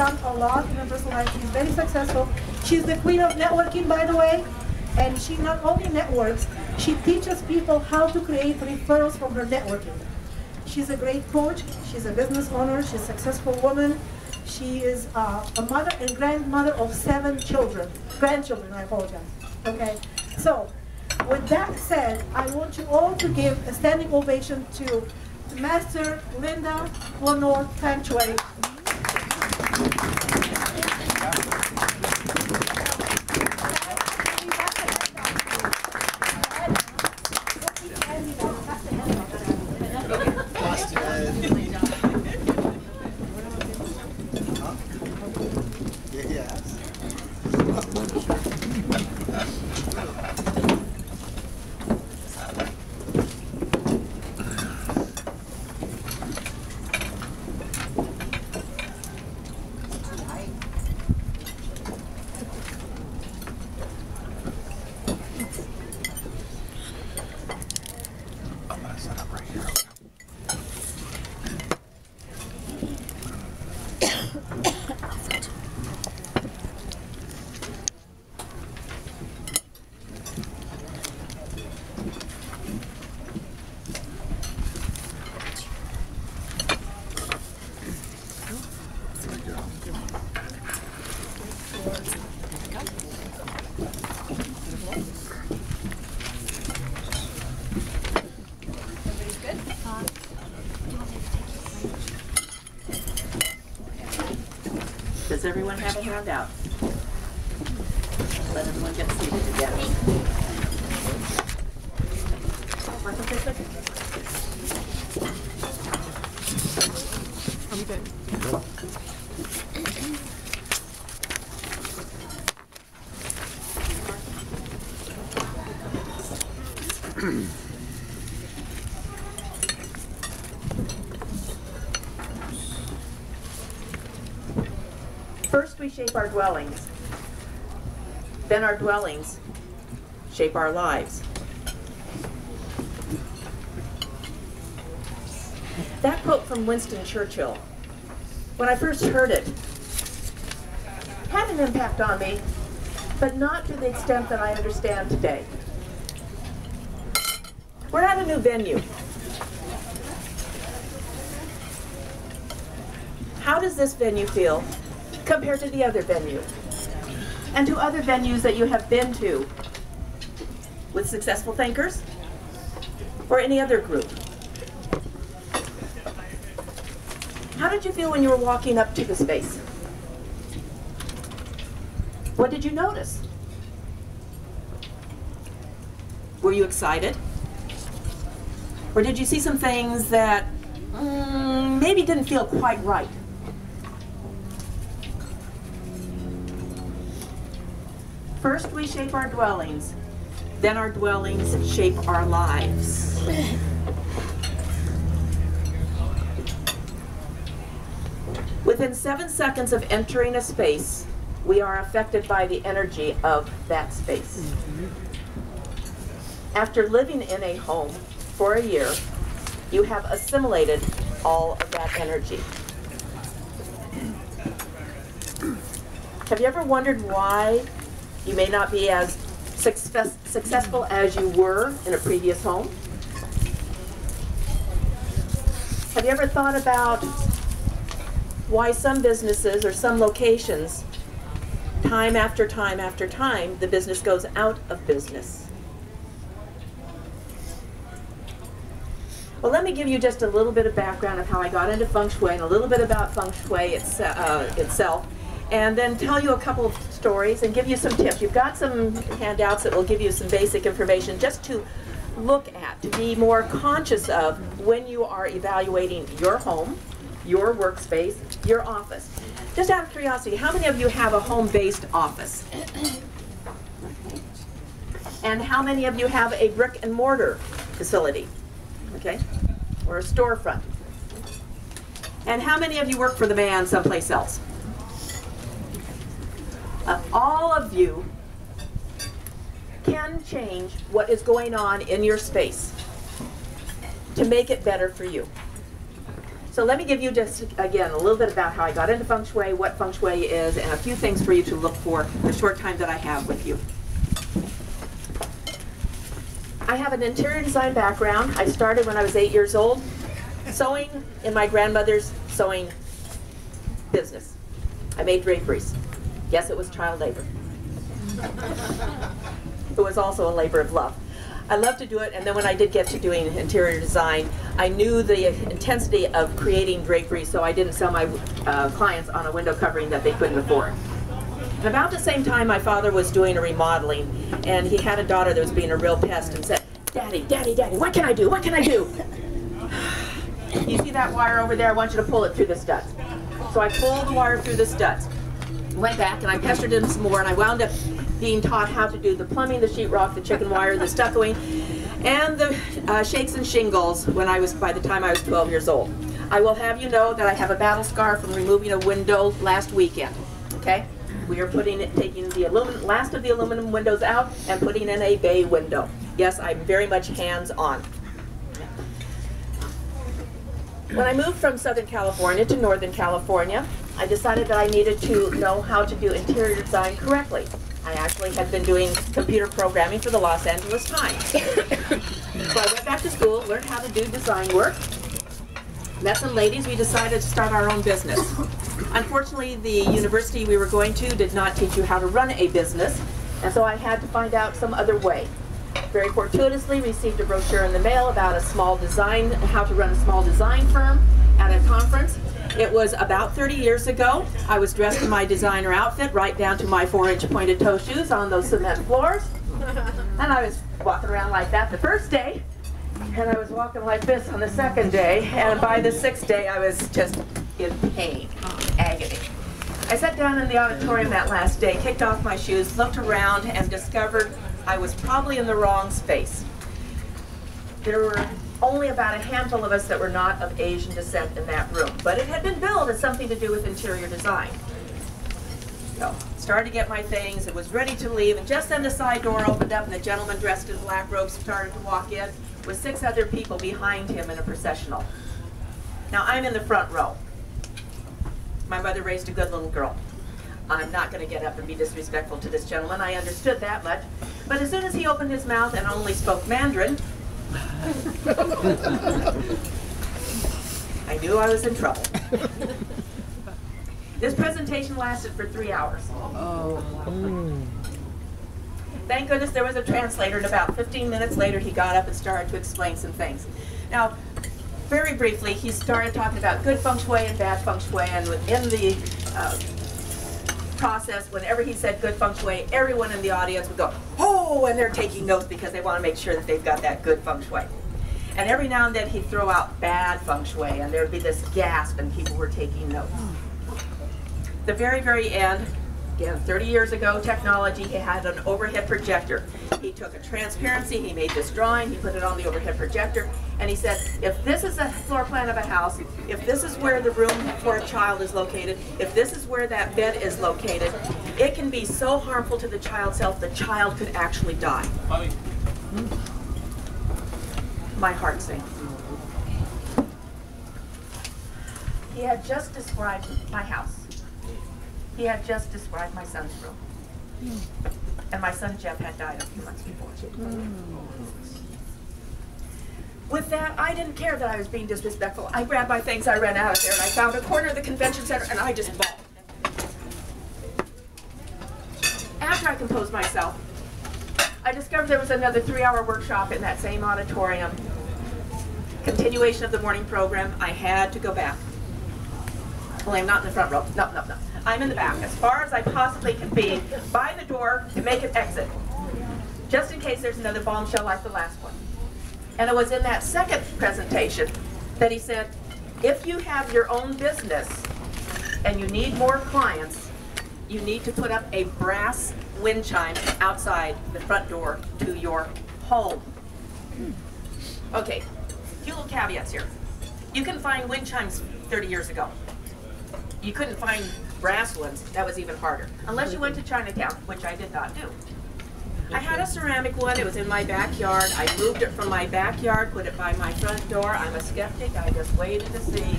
done a lot in her personal life. She's very successful. She's the queen of networking, by the way. And she not only networks, she teaches people how to create referrals from her networking. She's a great coach. She's a business owner. She's a successful woman. She is a mother and grandmother of 7 children. Grandchildren, I apologize. Okay? So, with that said, I want you all to give a standing ovation to Master Linda Lenore Feng Shui. Does everyone have a handout? Let everyone get seated again. I'm good. First, we shape our dwellings. Then our dwellings shape our lives. That quote from Winston Churchill, when I first heard it, had an impact on me, but not to the extent that I understand today. We're at a new venue. How does this venue feel compared to the other venue? And to other venues that you have been to with successful thinkers or any other group? How did you feel when you were walking up to the space? What did you notice? Were you excited? Or did you see some things that maybe didn't feel quite right? First, we shape our dwellings. Then our dwellings shape our lives. Within 7 seconds of entering a space, we are affected by the energy of that space. After living in a home for a year, you have assimilated all of that energy. Have you ever wondered why you may not be as successful as you were in a previous home? Have you ever thought about why some businesses or some locations, time after time after time, the business goes out of business? Well, let me give you just a little bit of background of how I got into Feng Shui and a little bit about Feng Shui itself, and then tell you a couple of stories and give you some tips. You've got some handouts that will give you some basic information just to look at, to be more conscious of when you are evaluating your home, your workspace, your office. Just out of curiosity, how many of you have a home-based office? And how many of you have a brick and mortar facility? Okay, or a storefront? And how many of you work for the man someplace else? All of you can change what is going on in your space to make it better for you. So let me give you just, again, a little bit about how I got into Feng Shui, what Feng Shui is, and a few things for you to look for the short time that I have with you. I have an interior design background. I started when I was 8 years old, sewing in my grandmother's sewing business. I made draperies. Yes, it was child labor. It was also a labor of love. I love to do it, and then when I did get to doing interior design, I knew the intensity of creating draperies, so I didn't sell my clients on a window covering that they couldn't afford. And about the same time, my father was doing a remodeling, and he had a daughter that was being a real pest and said, "Daddy, Daddy, Daddy, what can I do? What can I do?" You see that wire over there? I want you to pull it through the studs. So I pulled the wire through the studs. Went back and I pestered him some more, and I wound up being taught how to do the plumbing, the sheetrock, the chicken wire, the stuccoing, and the shakes and shingles by the time I was 12 years old. I will have you know that I have a battle scar from removing a window last weekend. Okay? We are taking the last of the aluminum windows out and putting in a bay window. Yes, I'm very much hands-on. When I moved from Southern California to Northern California, I decided that I needed to know how to do interior design correctly. I actually had been doing computer programming for the Los Angeles Times. So I went back to school, learned how to do design work, met some ladies, we decided to start our own business. Unfortunately, the university we were going to did not teach you how to run a business, and so I had to find out some other way. Very fortuitously received a brochure in the mail about how to run a small design firm at a conference. It was about 30 years ago. I was dressed in my designer outfit, right down to my 4-inch pointed toe shoes on those cement floors. And I was walking around like that the first day, and I was walking like this on the second day, and by the 6th day I was just in pain, agony. I sat down in the auditorium that last day, kicked off my shoes, looked around, and discovered I was probably in the wrong space. There were only about a handful of us that were not of Asian descent in that room, but it had been billed as something to do with interior design. So, started to get my things, it was ready to leave, and just then the side door opened up and a gentleman dressed in black robes started to walk in with 6 other people behind him in a processional. Now, I'm in the front row. My mother raised a good little girl. I'm not going to get up and be disrespectful to this gentleman, I understood that much. But as soon as he opened his mouth and only spoke Mandarin, I knew I was in trouble. This presentation lasted for 3 hours. Thank goodness there was a translator, and about 15 minutes later he got up and started to explain some things. Now, very briefly, he started talking about good feng shui and bad feng shui, and within the process, whenever he said good feng shui, everyone in the audience would go, "Oh," and they're taking notes because they want to make sure that they've got that good feng shui. And every now and then he'd throw out bad feng shui, and there'd be this gasp, and people were taking notes. The very, very end, again, 30 years ago, technology, he had an overhead projector. He took a transparency, he made this drawing, he put it on the overhead projector, and he said, if this is a floor plan of a house, if this is where the room for a child is located, if this is where that bed is located, it can be so harmful to the child's health, the child could actually die. My heart sank. He had just described my house. He had just described my son's room. And my son Jeff had died a few months before. With that, I didn't care that I was being disrespectful. I grabbed my things, I ran out of there, and I found a corner of the convention center, and I just bawled. After I composed myself, I discovered there was another 3-hour workshop in that same auditorium. Continuation of the morning program. I had to go back. Well, I'm not in the front row. No. I'm in the back, as far as I possibly can be, by the door to make an exit, just in case there's another bombshell like the last one. And it was in that second presentation that he said, if you have your own business and you need more clients, you need to put up a brass wind chime outside the front door to your home. Okay, a few little caveats here. You can find wind chimes 30 years ago. You couldn't find brass ones. That was even harder. Unless you went to Chinatown, which I did not do. I had a ceramic one. It was in my backyard. I moved it from my backyard, put it by my front door. I'm a skeptic. I just waited to see.